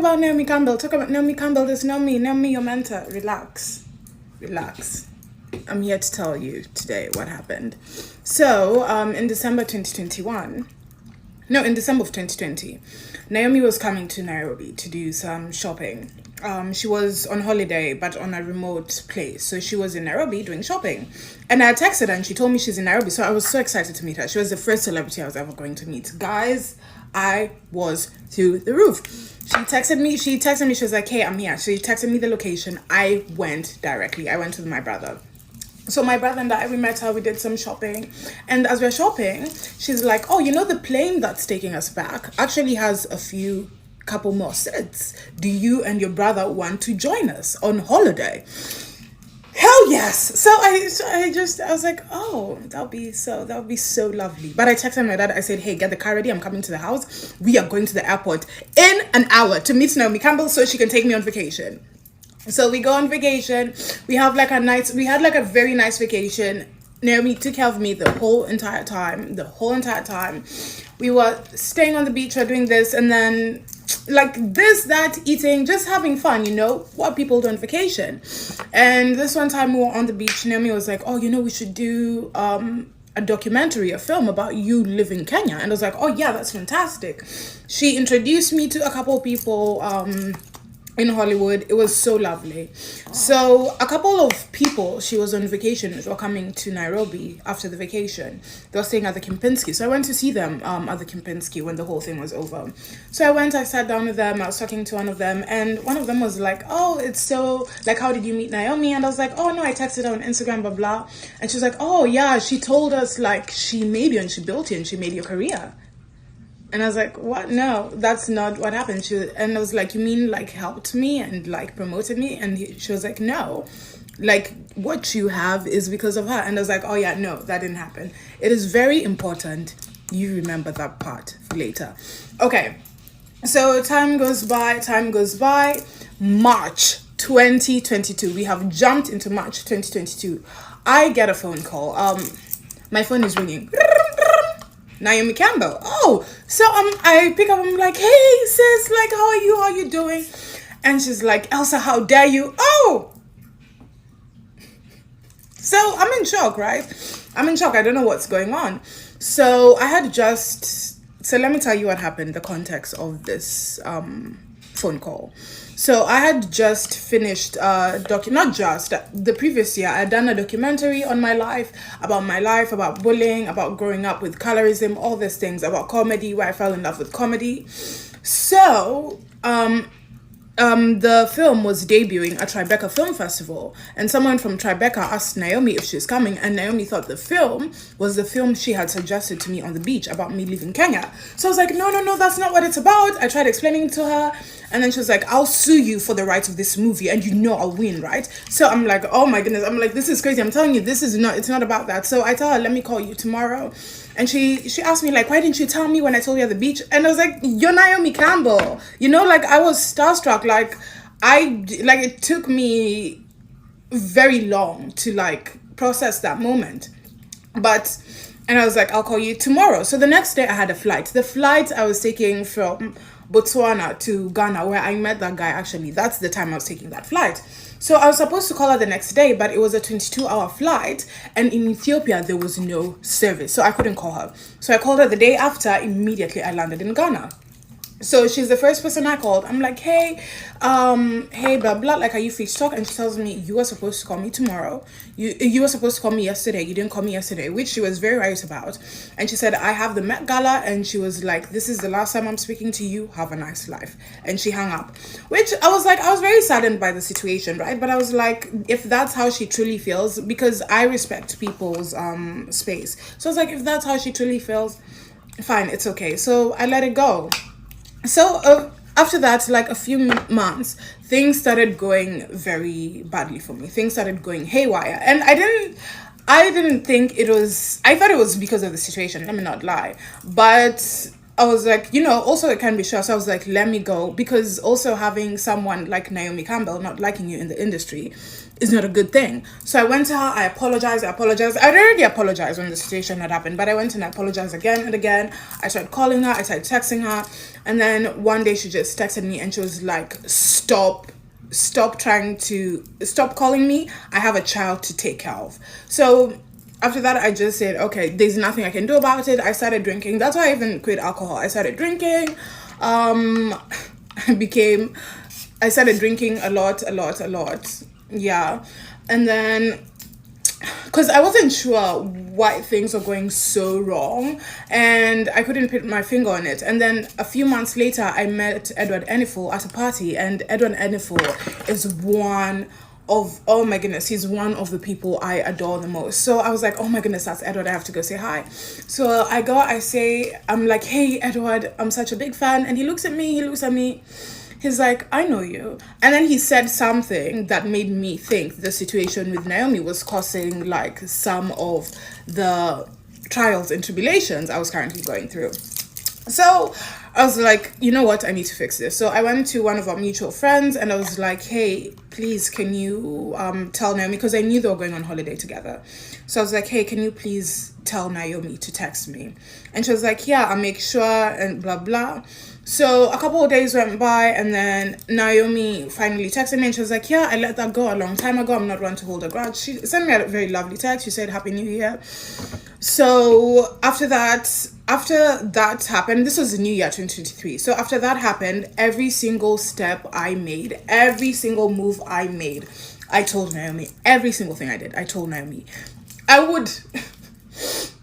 About Naomi Campbell. Talk about Naomi Campbell. This Naomi, your mentor. Relax. Relax. I'm here to tell you today what happened. So, in December 2021, no, in December of 2020, Naomi was coming to Nairobi to do some shopping. She was on holiday, but on a remote place. So she was in Nairobi doing shopping. And I texted her and she told me she's in Nairobi. So I was so excited to meet her. She was the first celebrity I was ever going to meet. Guys, I was through the roof. She texted me, she was like, hey, I'm here. She texted me the location. I went directly. I went with my brother. So my brother and I, we met her, we did some shopping. And as we're shopping, she's like, oh, you know, the plane that's taking us back actually has a couple more seats. Do you and your brother want to join us on holiday? Hell yes. So I was like, oh, that would be so lovely. But I texted my dad, I said, hey, get the car ready, I'm coming to the house. We are going to the airport in an hour to meet Naomi Campbell so she can take me on vacation. So we go on vacation. We had like a very nice vacation. Naomi took care of me the whole entire time. We were staying on the beach or doing this, and then like this, that, eating, just having fun, you know, what people do on vacation. And this one time we were on the beach, Naomi was like, oh, you know, we should do a documentary, a film about you living in Kenya. And I was like, oh yeah, that's fantastic. She introduced me to a couple of people in Hollywood. It was so lovely. So a couple of people she was on vacation with were coming to Nairobi after the vacation. They were staying at the Kempinski. So I went to see them at the Kempinski when the whole thing was over. So I sat down with them. I was talking to one of them, and one of them was like, oh, it's so, like, how did you meet Naomi? And I was like, oh no, I texted her on Instagram, blah, blah. And she was like, oh yeah, she told us like she made you and she built you and she made your career. And I was like, what? No, that's not what happened. And I was like, you mean like helped me and like promoted me? And she was like, no, like what you have is because of her. And I was like, oh yeah, no, that didn't happen. It is very important you remember that part later. Okay, so time goes by. March 2022. We have jumped into March 2022. I get a phone call. My phone is ringing. Naomi Campbell. Oh, so I pick up, I'm like, hey sis, like how are you doing? And she's like, Elsa, how dare you? Oh, so I'm in shock, right? I don't know what's going on. So let me tell you what happened, the context of this phone call. So I had just finished the previous year, I had done a documentary on my life, about bullying, about growing up with colorism, all these things, about comedy, where I fell in love with comedy. So the film was debuting at Tribeca Film Festival, and someone from Tribeca asked Naomi if she was coming, and Naomi thought the film was the film she had suggested to me on the beach about me leaving Kenya. So I was like, no, that's not what it's about. I tried explaining to her, and then she was like, I'll sue you for the rights of this movie, and you know I'll win, right? So I'm like, oh my goodness, I'm like, this is crazy. I'm telling you, it's not about that. So I tell her, let me call you tomorrow. And she asked me, like, why didn't you tell me when I told you at the beach? And I was like, you're Naomi Campbell. You know, like, I was starstruck. Like, it took me very long to, like, process that moment. And I was like, I'll call you tomorrow. So the next day I had a flight. The flight I was taking from Botswana to Ghana, where I met that guy, actually. That's the time I was taking that flight. So I was supposed to call her the next day, but it was a 22-hour flight, and in Ethiopia there was no service, so I couldn't call her. So I called her the day after. Immediately I landed in Ghana. So she's the first person I called. I'm like, hey, blah, blah, like, are you free to talk? And she tells me, you were supposed to call me tomorrow. You were supposed to call me yesterday. You didn't call me yesterday, which she was very right about. And she said, I have the Met Gala. And she was like, this is the last time I'm speaking to you. Have a nice life. And she hung up, which I was very saddened by the situation, right? But I was like, if that's how she truly feels, because I respect people's space. So I was like, if that's how she truly feels, fine, it's okay. So I let it go. So after that, like a few months, things started going very badly for me. Things started going haywire, and I didn't think it was. I thought it was because of the situation. Let me not lie, but I was like, also it can be sure. So I was like, let me go, because also having someone like Naomi Campbell not liking you in the industry is not a good thing. So I went to her, I apologized. I'd already apologized when the situation had happened, but I went and I apologized again and again. I started calling her, I started texting her, and then one day she just texted me and she was like, stop calling me. I have a child to take care of. So after that, I just said, okay, there's nothing I can do about it. I started drinking. That's why I even quit alcohol. I started drinking. I started drinking a lot. Yeah. And then, because I wasn't sure why things were going so wrong, and I couldn't put my finger on it. And then a few months later, I met Edward Enifel at a party, and Edward Enifel is oh my goodness, he's one of the people I adore the most. So I was like, oh my goodness, that's Edward, I have to go say hi. So I'm like, hey Edward, I'm such a big fan. And he looks at me, he's like, I know you. And then he said something that made me think the situation with Naomi was causing like some of the trials and tribulations I was currently going through. So I was like, you know what, I need to fix this. So I went to one of our mutual friends and I was like, hey, please, can you tell Naomi, because I knew they were going on holiday together. So I was like, hey, can you please tell Naomi to text me? And she was like, yeah, I'll make sure, and blah, blah. So a couple of days went by, and then Naomi finally texted me and she was like, yeah, I let that go a long time ago. I'm not one to hold a grudge. She sent me a very lovely text. She said, Happy New Year. So after that happened, this was the new year 2023. So after that happened, every single step I made, every single move I made, I told Naomi. Every single thing I did, I told Naomi. I would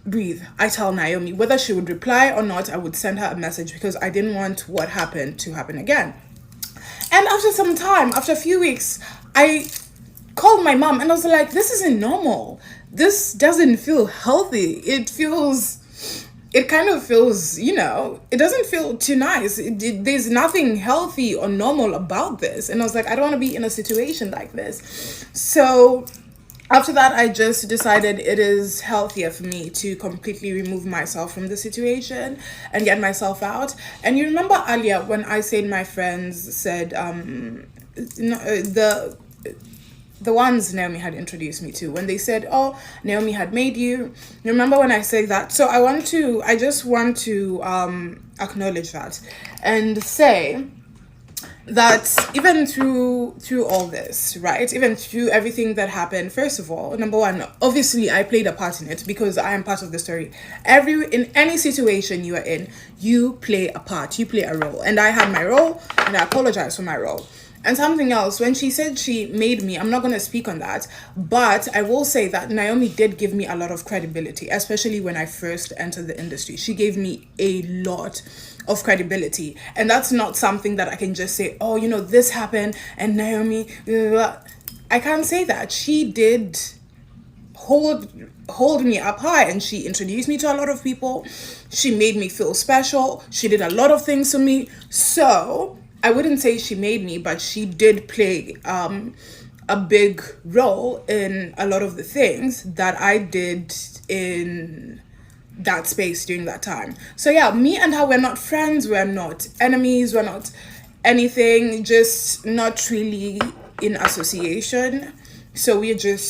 breathe. I tell Naomi, whether she would reply or not, I would send her a message, because I didn't want what happened to happen again. And after some time, after a few weeks, I called my mom and I was like, this isn't normal. This doesn't feel healthy. It kind of feels, it doesn't feel too nice. There's nothing healthy or normal about this. And I was like, I don't want to be in a situation like this. So after that, I just decided it is healthier for me to completely remove myself from the situation and get myself out. And you remember earlier when I said my friends said, the ones Naomi had introduced me to, when they said, oh, Naomi had made you. You remember when I said that? So I just want to acknowledge that and say that even through all this, right, even through everything that happened, first of all, number one, obviously I played a part in it, because I am part of the story. In any situation you are in, you play a part, you play a role, and I had my role, and I apologize for my role. And something else, when she said she made me, I'm not going to speak on that, but I will say that Naomi did give me a lot of credibility, especially when I first entered the industry. She gave me a lot of credibility, and that's not something that I can just say, oh, this happened and Naomi, blah, blah, blah. I can't say that. She did hold me up high, and she introduced me to a lot of people. She made me feel special. She did a lot of things for me. So I wouldn't say she made me, but she did play a big role in a lot of the things that I did in that space during that time. So yeah, me and her, we're not friends, we're not enemies, we're not anything, just not really in association. So we're just